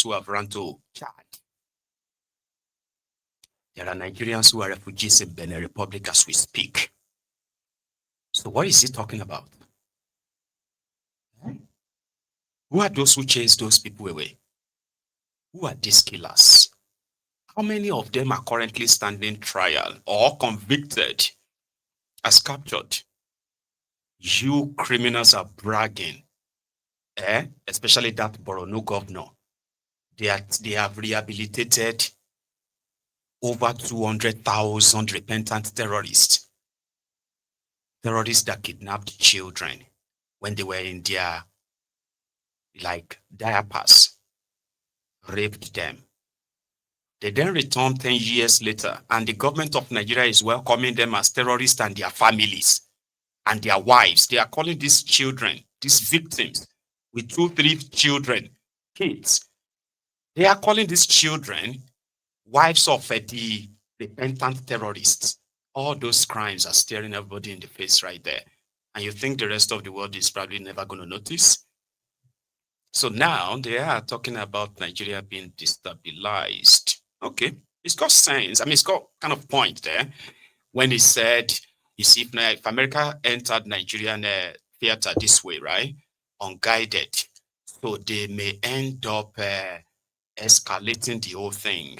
who have run to Chad. There are Nigerians who are refugees in Benin Republic as we speak. So what is he talking about? Who are those who chase those people away? Who are these killers? How many of them are currently standing trial or convicted as captured? You criminals are bragging, especially that Borno governor. They have rehabilitated over 200,000 repentant terrorists that kidnapped children when they were in their diapers, raped them. They then returned 10 years later, and the government of Nigeria is welcoming them as terrorists and their families and their wives. They are calling these children, these victims with 2, 3 children, kids. They are calling these children wives of the repentant terrorists. All those crimes are staring everybody in the face right there. And you think the rest of the world is probably never going to notice? So now they are talking about Nigeria being destabilized. Okay, it's got sense. I mean, it's got kind of point there when he said, you see, if America entered Nigerian theater this way, right, unguided, so they may end up escalating the whole thing.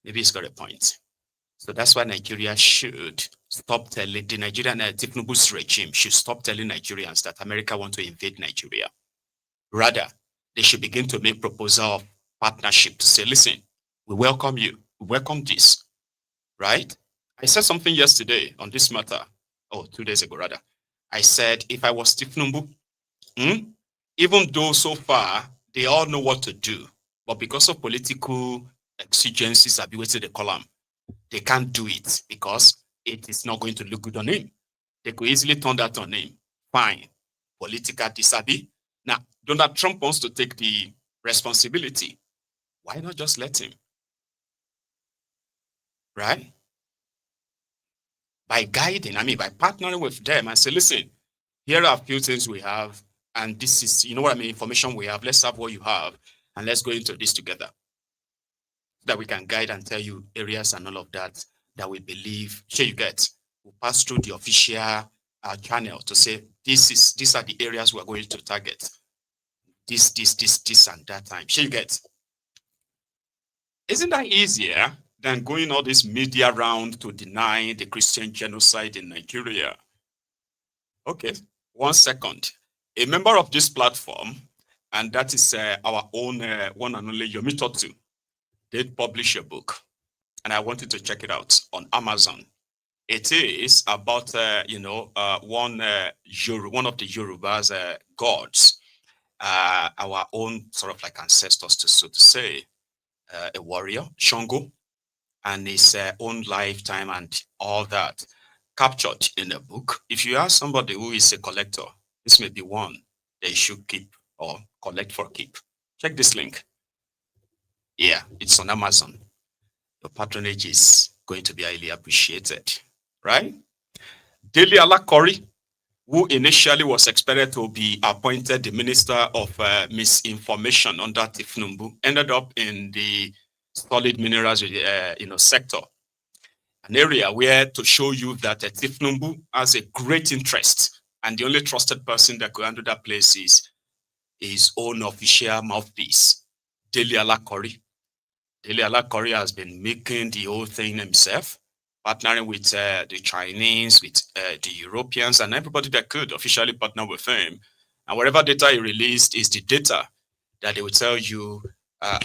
Maybe it's got a point. So that's why Nigeria should stop telling, the Nigerian Tinubu's regime should stop telling Nigerians that America want to invade Nigeria. Rather, they should begin to make proposal of partnership to say, listen, we welcome you, we welcome this, right? I said something yesterday on this matter, 2 days ago rather. I said, if I was Tinubu, even though so far they all know what to do, but because of political exigencies, they call them, they can't do it because it is not going to look good on him. They could easily turn that on him. Fine. Political disabi. Now, Donald Trump wants to take the responsibility. Why not just let him? Right? By guiding, by partnering with them and say, listen, here are a few things we have, and this is, information we have. Let's have what you have, and let's go into this together. That we can guide and tell you areas and all of that we believe, you get, we'll pass through the official channel to say, these are the areas we're going to target. This, and that time. You get. Isn't that easier than going all this media round to deny the Christian genocide in Nigeria? Okay, 1 second. A member of this platform, and that is our own one and only Yomi Totu, did publish a book, and I wanted to check it out on Amazon. It is about one of the Yoruba's gods, our own sort of like ancestors, so to say, a warrior, Shango, and his own lifetime and all that captured in a book. If you ask somebody who is a collector, this may be one they should keep or collect for keep. Check this link. Yeah, it's on Amazon. Your patronage is going to be highly appreciated, right? Dele Alake, who initially was expected to be appointed the Minister of Misinformation under Tinubu, ended up in the solid minerals sector, an area where to show you that Tinubu has a great interest, and the only trusted person that could handle that place is his own official mouthpiece, Dele Alake. Dele Alake has been making the whole thing himself, partnering with the Chinese, with the Europeans, and everybody that could officially partner with him. And whatever data he released is the data that they will tell you,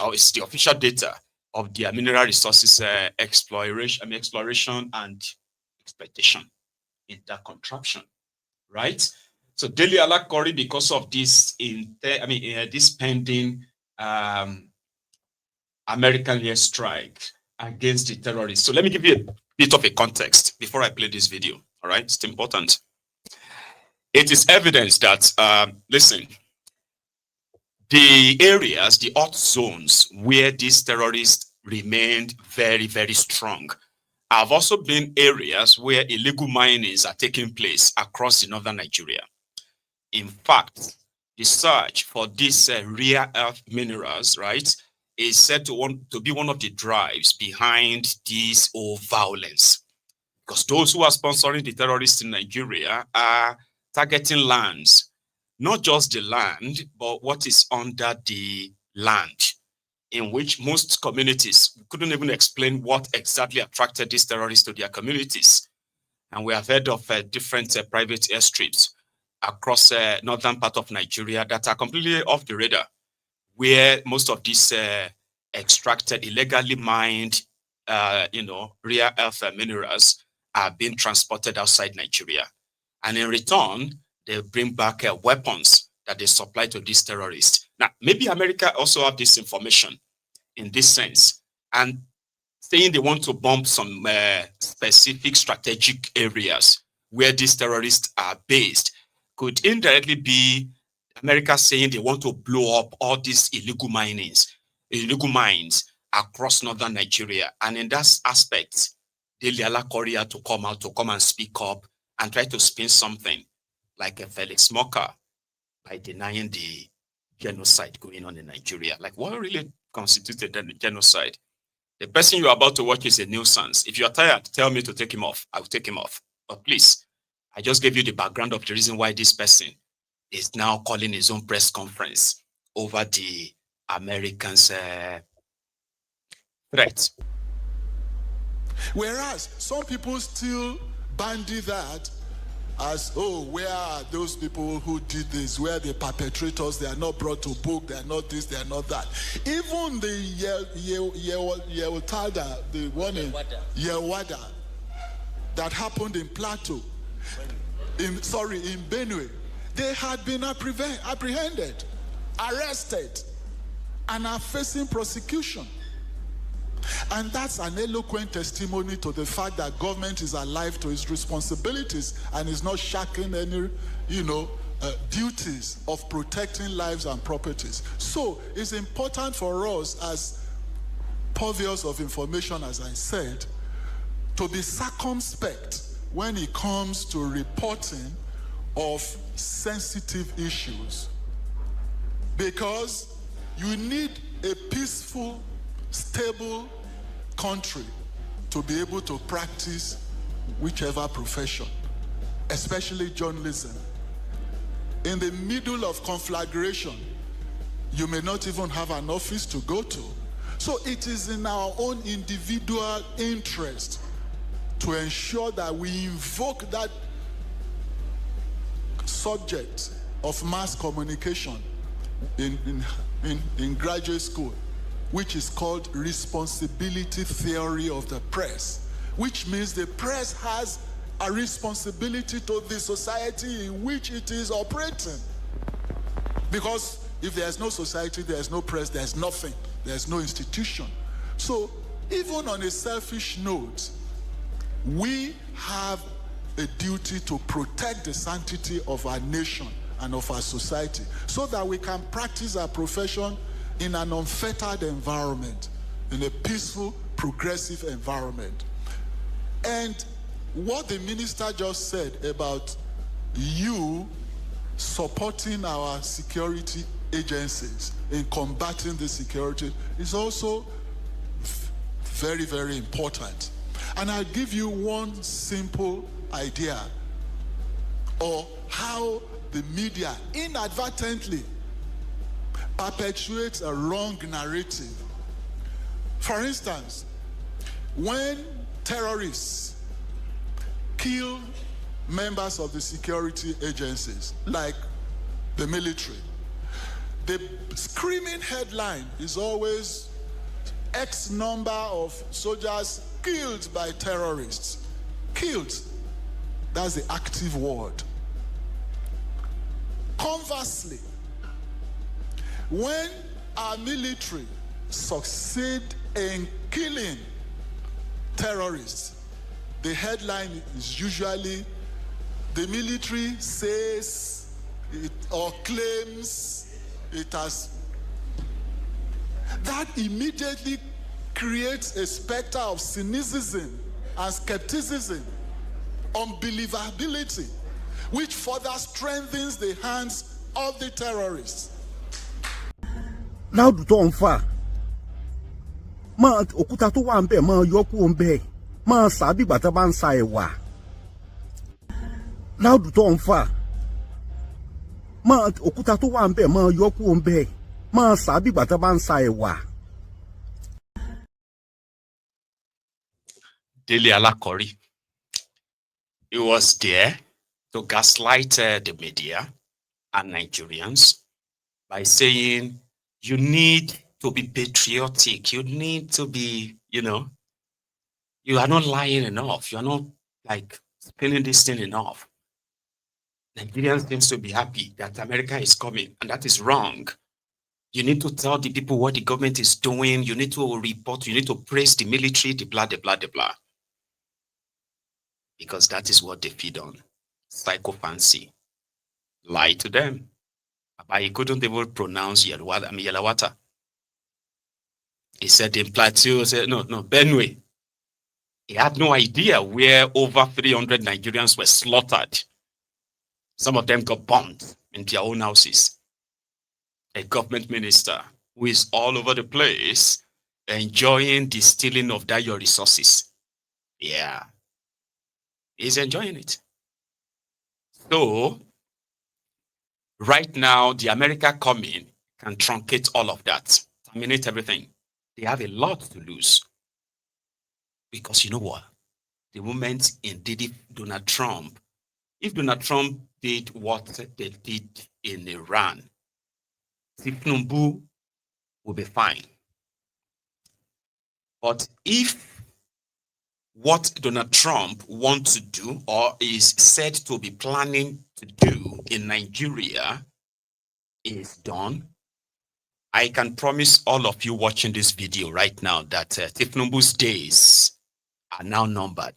or it's the official data of their mineral resources exploration and exploitation in that contraption, right? So Dele Alake, because of this, this pending American airstrike against the terrorists. So let me give you a bit of a context before I play this video. All right, it's important. It is evidence that, listen, the areas, the hot zones where these terrorists remained very, very strong have also been areas where illegal minings are taking place across the northern Nigeria. In fact, the search for these rare earth minerals, right, is said to be one of the drives behind this whole violence. Because those who are sponsoring the terrorists in Nigeria are targeting lands, not just the land, but what is under the land, in which most communities couldn't even explain what exactly attracted these terrorists to their communities. And we have heard of different private airstrips across northern part of Nigeria that are completely off the radar, where most of these extracted, illegally mined, rare earth minerals are being transported outside Nigeria. And in return, they bring back weapons that they supply to these terrorists. Now, maybe America also have this information in this sense, and saying they want to bomb some specific strategic areas where these terrorists are based could indirectly be America saying they want to blow up all these illegal mines across northern Nigeria. And in that aspect, Dele Korea to come and speak up and try to spin something like a Felix Moka by denying the genocide going on in Nigeria. Like, what really constituted the genocide? The person you're about to watch is a nuisance. If you're tired, tell me to take him off. I will take him off. But please, I just gave you the background of the reason why this person is now calling his own press conference over the Americans' threat. Whereas some people still bandy that as, oh, where are those people who did this? Where are the perpetrators? They are not brought to book. They are not this. They are not that. Even the Yelwada, the one in Yelwada, that happened in Plateau, in Benue, they had been apprehended, arrested, and are facing prosecution. And that's an eloquent testimony to the fact that government is alive to its responsibilities and is not shirking any, duties of protecting lives and properties. So it's important for us as purveyors of information, as I said, to be circumspect when it comes to reporting of sensitive issues. Because you need a peaceful, stable country to be able to practice whichever profession, especially journalism. In the middle of conflagration, you may not even have an office to go to. So it is in our own individual interest to ensure that we invoke that subject of mass communication in graduate school, which is called responsibility theory of the press, which means the press has a responsibility to the society in which it is operating. Because if there's no society, there's no press, there's nothing, there's no institution. So even on a selfish note, we have a duty to protect the sanctity of our nation and of our society so that we can practice our profession in an unfettered environment, in a peaceful, progressive environment. And what the minister just said about you supporting our security agencies in combating the security is also very, very important. And I'll give you one simple idea of how the media inadvertently perpetuates a wrong narrative. For instance, when terrorists kill members of the security agencies, like the military, the screaming headline is always X number of soldiers killed by terrorists. Killed. That's the active word. Conversely, when our military succeed in killing terrorists, the headline is usually the military says it or claims it has. That immediately creates a specter of cynicism and skepticism, unbelievability, which further strengthens the hands of the terrorists. Láùdù tó ń fà máa òkúta tó wà ń bẹ̀ máa yọ kúrò ń bẹ̀ máa sá bí ìgbà tó bá ń sa ẹ̀wà. Láùdù tó ń fà máa òkúta tó wà ń bẹ̀ máa yọ kúrò ń bẹ̀ máa sá bí ìgbà tó bá ń sa ẹ̀wà. Dele Alakori, he was there to gaslight the media and Nigerians by saying, you need to be patriotic. You need to be, you are not lying enough. You are not like spilling this thing enough. Nigerians seems to be happy that America is coming, and that is wrong. You need to tell the people what the government is doing. You need to report. You need to praise the military, the blah, the blah, the blah. Because that is what they feed on. Psychophancy. Lie to them. But he couldn't even pronounce Yelawata. He said in Plateau, no, Benue. He had no idea where over 300 Nigerians were slaughtered. Some of them got bombed in their own houses. A government minister who is all over the place enjoying the stealing of your resources. Yeah. He's enjoying it. So, right now, the America coming can truncate all of that, terminate everything. They have a lot to lose. Because you know what? The moment indeed Donald Trump, if Donald Trump did what they did in Iran, Tinubu will be fine. But if what Donald Trump wants to do or is said to be planning to do in Nigeria is done, I can promise all of you watching this video right now that Tinubu's days are now numbered.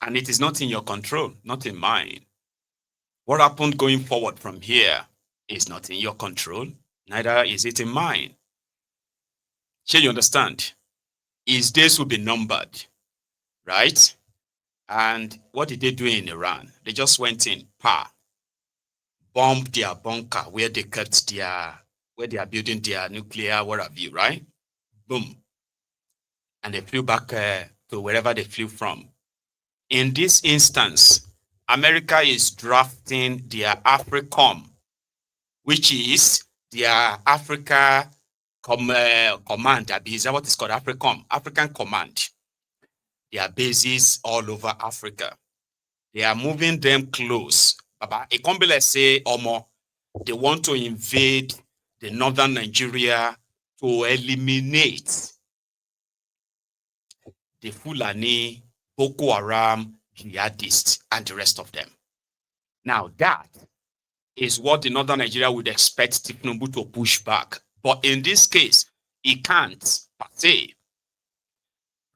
And it is not in your control, not in mine. What happened going forward from here is not in your control, neither is it in mine. Shall you understand? His days will be numbered, right? And what did they do in Iran? They just went in, bombed their bunker where they kept where they are building their nuclear, what have you, right? Boom. And they flew back to wherever they flew from. In this instance, America is drafting their AFRICOM, which is their Africa Command. Is that what is called AFRICOM? African Command. Their bases all over Africa. They are moving them close. Baba, it can't be like say, Omo, they want to invade the northern Nigeria to eliminate the Fulani, Boko Haram, jihadists, and the rest of them. Now that is what the northern Nigeria would expect Tinubu to push back. But in this case, he can't per se.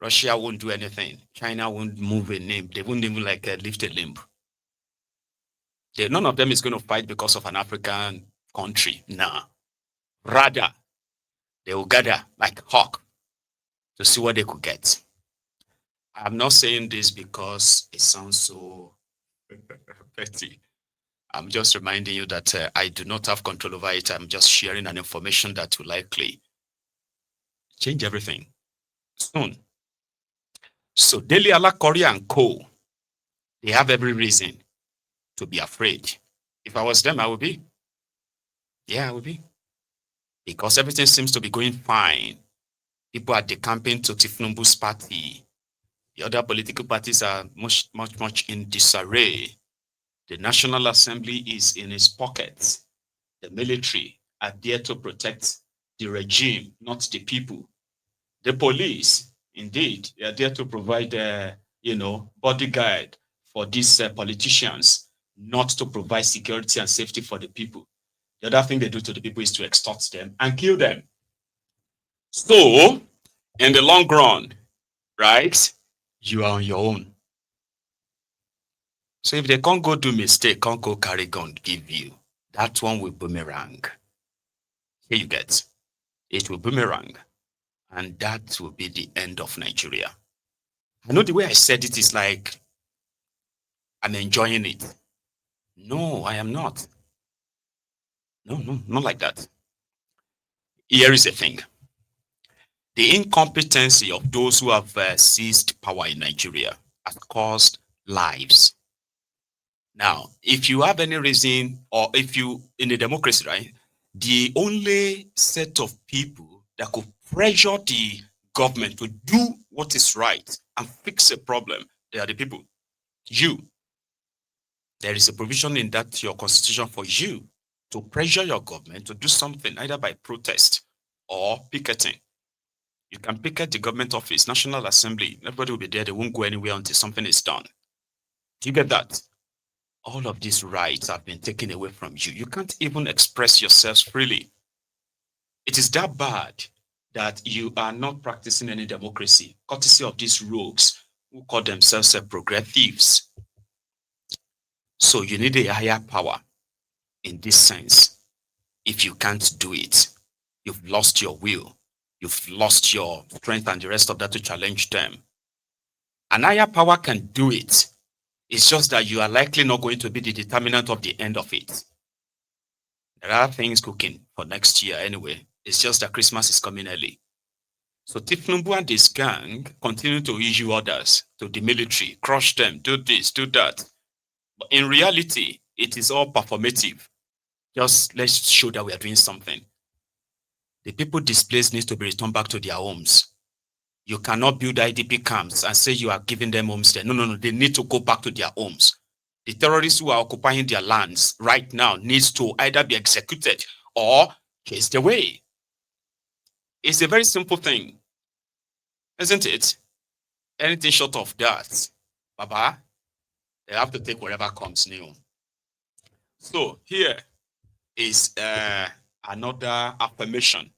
Russia won't do anything. China won't move a limb. They won't even lift a limb. None of them is going to fight because of an African country. Nah. Rather, they will gather like hawk to see what they could get. I'm not saying this because it sounds so petty. I'm just reminding you that I do not have control over it. I'm just sharing an information that will likely change everything soon. So Dele Alakori and co, they have every reason to be afraid. If I was them, I would be. Yeah, I would be. Because everything seems to be going fine. People are decamping to Tinubu's party. The other political parties are much in disarray. The National Assembly is in its pockets. The military are there to protect the regime, not the people. The police, indeed, they are there to provide, bodyguard for these politicians, not to provide security and safety for the people. The other thing they do to the people is to extort them and kill them. So, in the long run, right, you are on your own. So if they can't go do mistake, can't go carry gun, give you, that one will boomerang. Here you get. It will boomerang. And that will be the end of Nigeria. I know the way I said it is like I'm enjoying it. No, I am not. No, not like that. Here is the thing. The incompetency of those who have seized power in Nigeria has caused lives. Now, if you have any reason, or if you, in a democracy, right, the only set of people that could pressure the government to do what is right and fix a problem, they are the people. You. There is a provision in that your constitution for you to pressure your government to do something, either by protest or picketing. You can picket the government office, National Assembly. Everybody will be there. They won't go anywhere until something is done. Do you get that? All of these rights have been taken away from you. You can't even express yourselves freely. It is that bad that you are not practicing any democracy, courtesy of these rogues who call themselves progressives. So you need a higher power in this sense. If you can't do it, you've lost your will. You've lost your strength and the rest of that to challenge them. An higher power can do it. It's just that you are likely not going to be the determinant of the end of it. There are things cooking for next year anyway. It's just that Christmas is coming early. So Tifnumbu and his gang continue to issue orders to the military, crush them, do this, do that. But in reality, it is all performative. Just let's show that we are doing something. The people displaced need to be returned back to their homes. You cannot build IDP camps and say you are giving them homes there. No. They need to go back to their homes. The terrorists who are occupying their lands right now needs to either be executed or chased away. It's a very simple thing, isn't it? Anything short of that, Baba, they have to take whatever comes new. So here is another affirmation.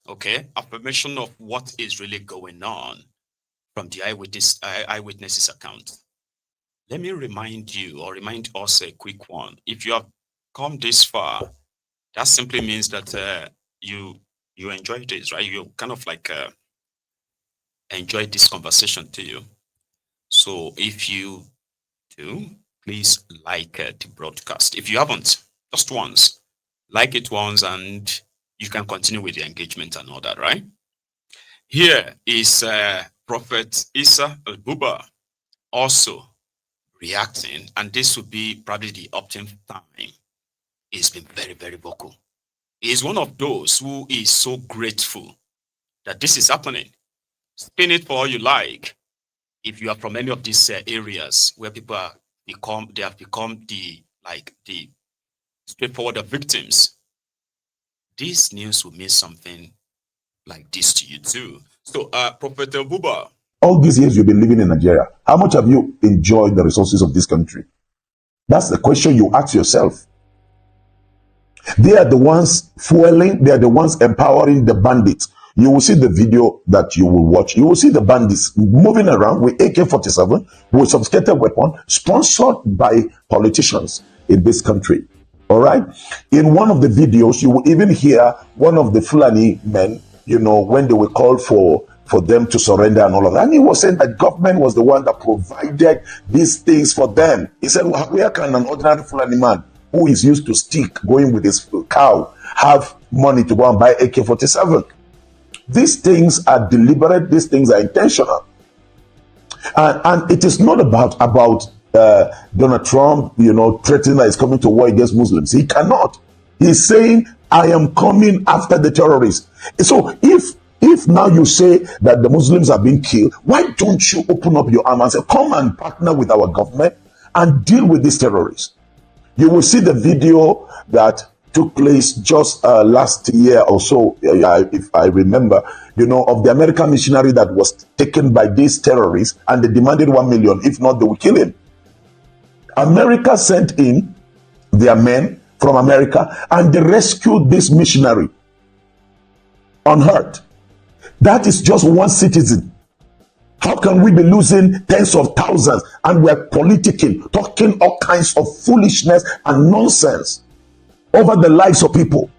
Okay, affirmation of what is really going on from the eyewitnesses account. Let me remind you, or remind us a quick one. If you have come this far, that simply means that you enjoy this, right? You kind of like enjoy this conversation to you. So if you do, please like the broadcast. If you haven't, just once, like it once, and you can continue with the engagement and all that, right? Here is Prophet Isa al-Buba also reacting, and this would be probably the optimum time. He's been very, very vocal. He's one of those who is so grateful that this is happening. Spin it for all you like. If you are from any of these areas where people have become the straightforward victims, this news will mean something like this to you too. So, Prophet Buba. All these years you've been living in Nigeria, how much have you enjoyed the resources of this country? That's the question you ask yourself. They are the ones fueling, they are the ones empowering the bandits. You will see the video that you will watch. You will see the bandits moving around with AK-47, with sophisticated weapon, sponsored by politicians in this country. All right. In one of the videos, you will even hear one of the Fulani men, when they were called for them to surrender and all of that. And he was saying that government was the one that provided these things for them. He said, well, where can an ordinary Fulani man who is used to stick going with his cow have money to go and buy AK-47? These things are deliberate. These things are intentional. And it is not about Donald Trump, threatening that he's coming to war against Muslims. He cannot. He's saying, I am coming after the terrorists. So if now you say that the Muslims are being killed, why don't you open up your arm and say, come and partner with our government and deal with these terrorists? You will see the video that took place just last year or so, if I remember, of the American missionary that was taken by these terrorists, and they demanded 1 million. If not, they will kill him. America sent in their men from America, and they rescued this missionary unhurt. That is just one citizen. How can we be losing tens of thousands and we're politicking, talking all kinds of foolishness and nonsense over the lives of people?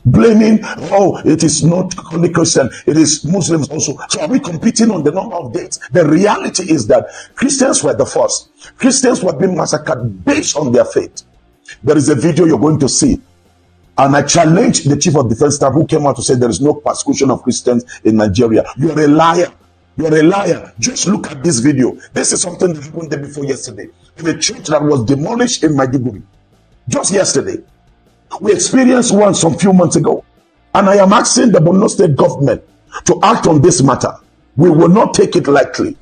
Blaming, it is not only Christian, it is Muslims also. So are we competing on the number of dates? The reality is that Christians were the first. Christians were being massacred based on their faith. There is a video you're going to see. And I challenged the chief of defense staff who came out to say there is no persecution of Christians in Nigeria. You're a liar. You're a liar. Just look at this video. This is something that happened day before yesterday in a church that was demolished in Maiyegun. Just yesterday. We experienced one some few months ago. And I am asking the Borno State government to act on this matter. We will not take it lightly.